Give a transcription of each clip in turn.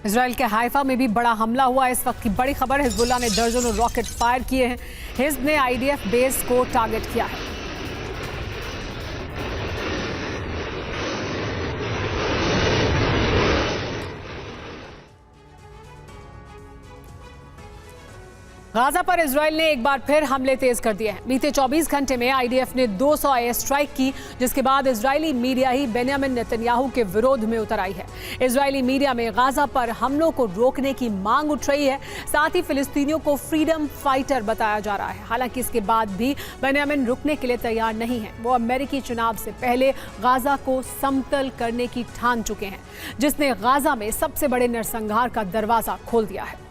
Israel के Haifa में भी बड़ा हमला हुआ। इस वक्त की बड़ी खबर, हिजबुल्लाह ने दर्जनों रॉकेट फायर किए हैं। हिजब ने आईडीएफ बेस को टारगेट किया है। गाजा पर इजराइल ने एक बार फिर हमले तेज कर दिए हैं। बीते 24 घंटे में आईडीएफ ने 200 एयर स्ट्राइक की, जिसके बाद इजरायली मीडिया ही बेंयामिन नेतन्याहू के विरोध में उतर आई है। इजरायली मीडिया में गाजा पर हमलों को रोकने की मांग उठ रही है। साथ ही फिलिस्तीनियों को फ्रीडम फाइटर बताया जा रहा है। हालांकि इसके बाद भी बेंयामिन रुकने के लिए तैयार नहीं है। वो अमेरिकी चुनाव से पहले गाजा को समतल करने की ठान चुके हैं, जिसने गाजा में सबसे बड़े नरसंहार का दरवाजा खोल दिया है।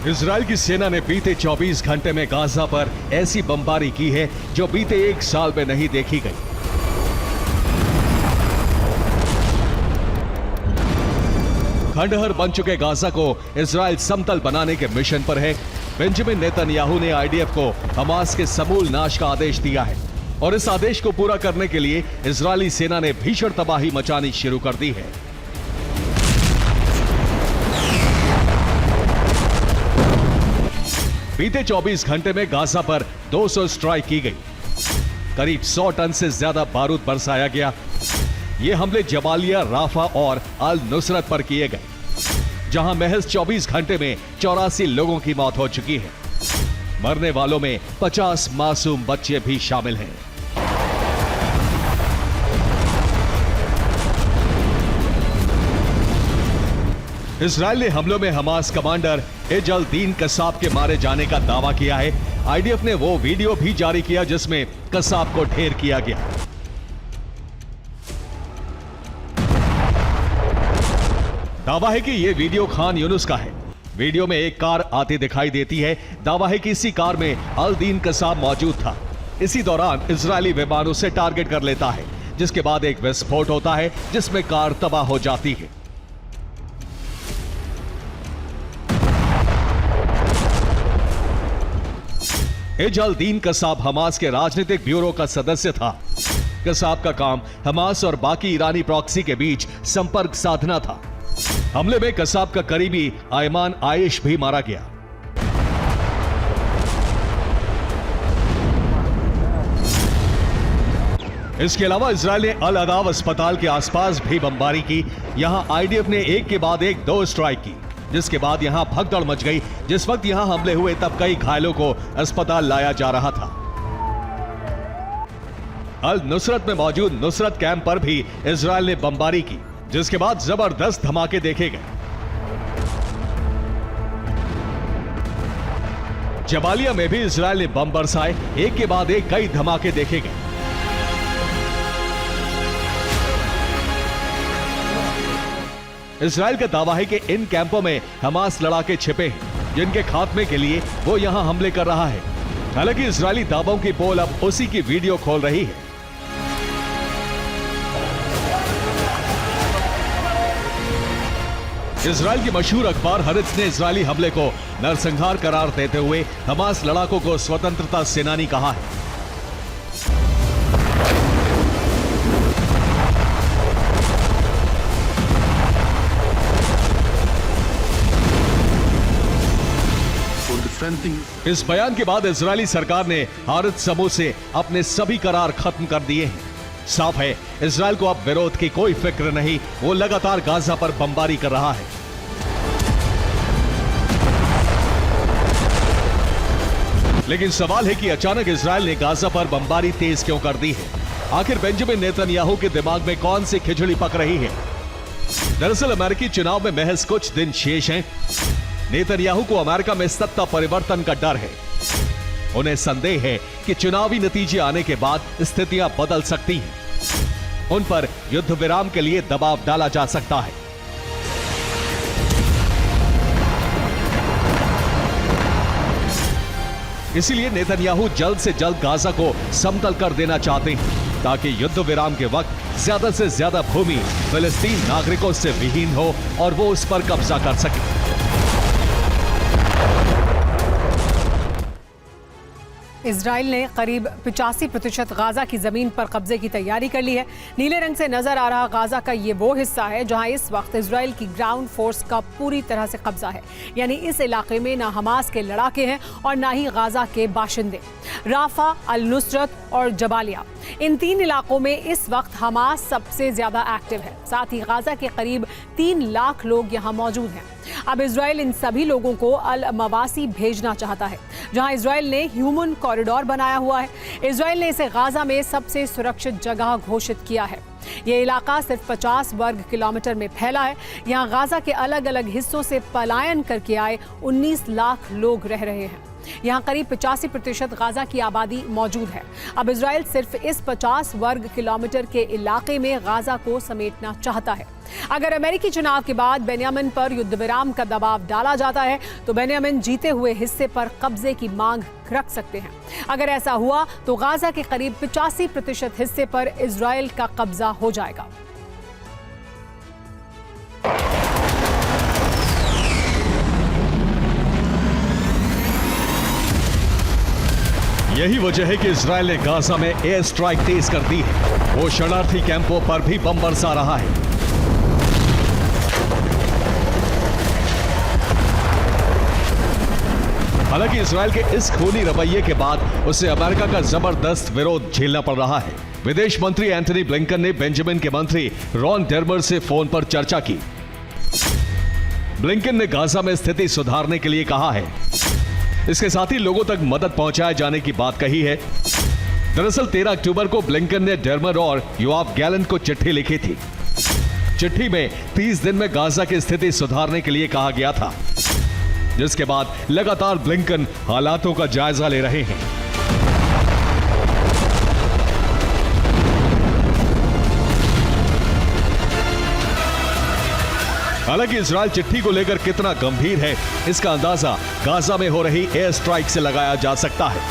इजराइल की सेना ने बीते 24 घंटे में गाजा पर ऐसी बमबारी की है जो बीते 1 साल में नहीं देखी गई। खंडहर बन चुके गाजा को इजराइल समतल बनाने के मिशन पर है। बेंजामिन नेतन्याहू ने आईडीएफ को हमास के समूल नाश का आदेश दिया है और इस आदेश को पूरा करने के लिए इजरायली सेना ने भीषण तबाही मचानी शुरू कर दी है। बीते 24 घंटे में गाजा पर 200 स्ट्राइक की गई। करीब 100 टन से ज्यादा बारूद बरसाया गया। ये हमले जबालिया, राफा और अल नुसरत पर किए गए, जहां महज 24 घंटे में 84 लोगों की मौत हो चुकी है। मरने वालों में 50 मासूम बच्चे भी शामिल हैं। इजराइल ने हमलों में हमास कमांडर एज अल दीन कसाब के मारे जाने का दावा किया है। आईडीएफ ने वो वीडियो भी जारी किया जिसमें कसाब को ढेर किया गया। दावा है कि यह वीडियो खान यूनुस का है। वीडियो में एक कार आती दिखाई देती है। दावा है कि इसी कार में अल दीन कसाब मौजूद था। इसी दौरान इजरायली विमान उसे टारगेट कर लेता है, जिसके बाद एक विस्फोट होता है जिसमें कार तबाह हो जाती है। एज अल दीन कसाब हमास के राजनीतिक ब्यूरो का सदस्य था। कसाब का काम हमास और बाकी ईरानी प्रॉक्सी के बीच संपर्क साधना था। हमले में कसाब का करीबी आयमान आयश भी मारा गया। इसके अलावा इजरायल ने अल अदाव अस्पताल के आसपास भी बमबारी की। यहां आईडीएफ ने एक के बाद एक 2 स्ट्राइक की, जिसके बाद यहां भगदड़ मच गई। जिस वक्त यहां हमले हुए तब कई घायलों को अस्पताल लाया जा रहा था। अल नुसरत में मौजूद नुसरत कैंप पर भी इजरायल ने बमबारी की, जिसके बाद जबरदस्त धमाके देखे गए। जबालिया में भी इजरायल ने बम बरसाए। एक के बाद एक कई धमाके देखे गए। इजरायल का दावा है कि इन कैंपों में हमास लड़ाके छिपे हैं, जिनके खात्मे के लिए वो यहां हमले कर रहा है। हालांकि इजरायली दावों की पोल अब उसी की वीडियो खोल रही है। इजरायल की मशहूर अखबार हरित्ज ने इजरायली हमले को नरसंहार करार देते हुए हमास लड़ाकों को स्वतंत्रता सेनानी कहा है। इस बयान के बाद इजरायली सरकार ने हारित समूह से अपने सभी करार खत्म कर दिए हैं। साफ है, इजरायल को अब विरोध की कोई फिक्र नहीं। वो लगातार गाजा पर बमबारी कर रहा है। लेकिन सवाल है कि अचानक इजरायल ने गाजा पर बमबारी तेज क्यों कर दी है। आखिर बेंजामिन नेतन्याहू के दिमाग में कौन सी खिचड़ी पक रही है। दरअसल अमेरिकी चुनाव में महज कुछ दिन शेष हैं। नेतन्याहू को अमेरिका में सत्ता परिवर्तन का डर है। उन्हें संदेह है कि चुनावी नतीजे आने के बाद स्थितियां बदल सकती हैं। उन पर युद्ध विराम के लिए दबाव डाला जा सकता है। इसीलिए नेतन्याहू जल्द से जल्द गाजा को समतल कर देना चाहते हैं ताकि युद्ध विराम के वक्त ज्यादा से ज्यादा भूमि फिलिस्तीन नागरिकों से विहीन हो और वो उस पर कब्जा कर सके। इजराइल ने करीब 85% गाजा की जमीन पर कब्जे की तैयारी कर ली है। नीले रंग से नजर आ रहा गाजा का ये वो हिस्सा है जहां इस वक्त इजराइल की ग्राउंड फोर्स का पूरी तरह से कब्जा है। यानी इस इलाके में ना हमास के लड़ाके हैं और ना ही गाजा के बाशिंदे। राफा, अल नुसरत और जबालिया, इन 3 इलाकों में इस वक्त हमास सबसे ज्यादा एक्टिव है। साथ ही गाजा के करीब 3 लाख लोग यहाँ मौजूद हैं। अब इजराइल इन सभी लोगों को अल मवासी भेजना चाहता है, जहां इजराइल ने ह्यूमन कॉरिडोर बनाया हुआ है। इजराइल ने इसे गाजा में सबसे सुरक्षित जगह घोषित किया है। ये इलाका सिर्फ 50 वर्ग किलोमीटर में फैला है। यहाँ गाजा के अलग अलग हिस्सों से पलायन करके आए 19 लाख लोग रह रहे हैं। यहाँ करीब 85% गाजा की आबादी मौजूद है। अब इजराइल सिर्फ इस 50 वर्ग किलोमीटर के इलाके में गाजा को समेटना चाहता है। अगर अमेरिकी चुनाव के बाद बेन्यामिन पर युद्ध विराम का दबाव डाला जाता है तो बेन्यामिन जीते हुए हिस्से पर कब्जे की मांग रख सकते हैं। अगर ऐसा हुआ तो गाजा के करीब 85% हिस्से पर इजराइल का कब्जा हो जाएगा। यही वजह है कि इजराइल ने गाजा में एयर स्ट्राइक तेज कर दी है। वो शरणार्थी कैंपों पर भी बम बरसा रहा है। हालांकि इजराइल के इस खूनी रवैये के बाद उसे अमेरिका का जबरदस्त विरोध झेलना पड़ रहा है। विदेश मंत्री एंथनी ब्लिंकन ने बेंजामिन के मंत्री रॉन डेर्मर से फोन पर चर्चा की। ब्लिंकन ने गाजा में स्थिति सुधारने के लिए कहा है। इसके साथ ही लोगों तक मदद पहुंचाए जाने की बात कही है। दरअसल 13 अक्टूबर को ब्लिंकन ने डेर्मर और योआव गैलेंट को चिट्ठी लिखी थी। चिट्ठी में 30 दिन में गाजा की स्थिति सुधारने के लिए कहा गया था, जिसके बाद लगातार ब्लिंकन हालातों का जायजा ले रहे हैं। हालांकि इजराइल चिट्ठी को लेकर कितना गंभीर है, इसका अंदाजा गाजा में हो रही एयर स्ट्राइक से लगाया जा सकता है।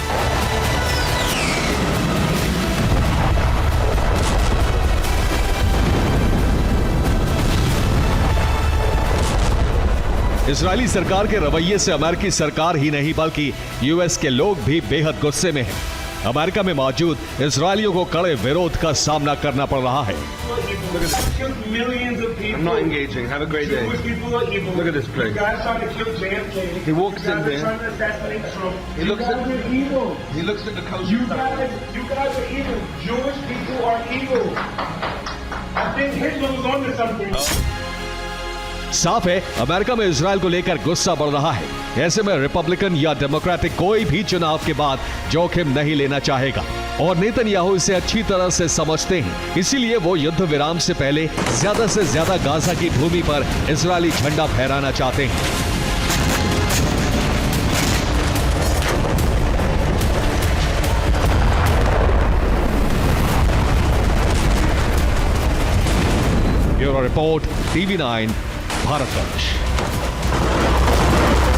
इजरायली सरकार के रवैये से अमेरिकी सरकार ही नहीं बल्कि यूएस के लोग भी बेहद गुस्से में हैं। अमेरिका में मौजूद इजरायलियों को कड़े विरोध का सामना करना पड़ रहा है। I'm not engaging. Have a great day. Look at this place. He walks in there. He looks at the coast. You guys are evil. Jewish people are evil. I think Hitler was on to something. साफ है America में Israel को लेकर गुस्सा बढ़ रहा है। ऐसे में रिपब्लिकन या डेमोक्रेटिक कोई भी चुनाव के बाद जोखिम नहीं लेना चाहेगा और नेतन्याहू इसे अच्छी तरह से समझते हैं। इसीलिए वो युद्ध विराम से पहले ज्यादा से ज्यादा गाजा की भूमि पर इजरायली झंडा फहराना चाहते हैं। Bureau report, TV9 Bharatvarsh.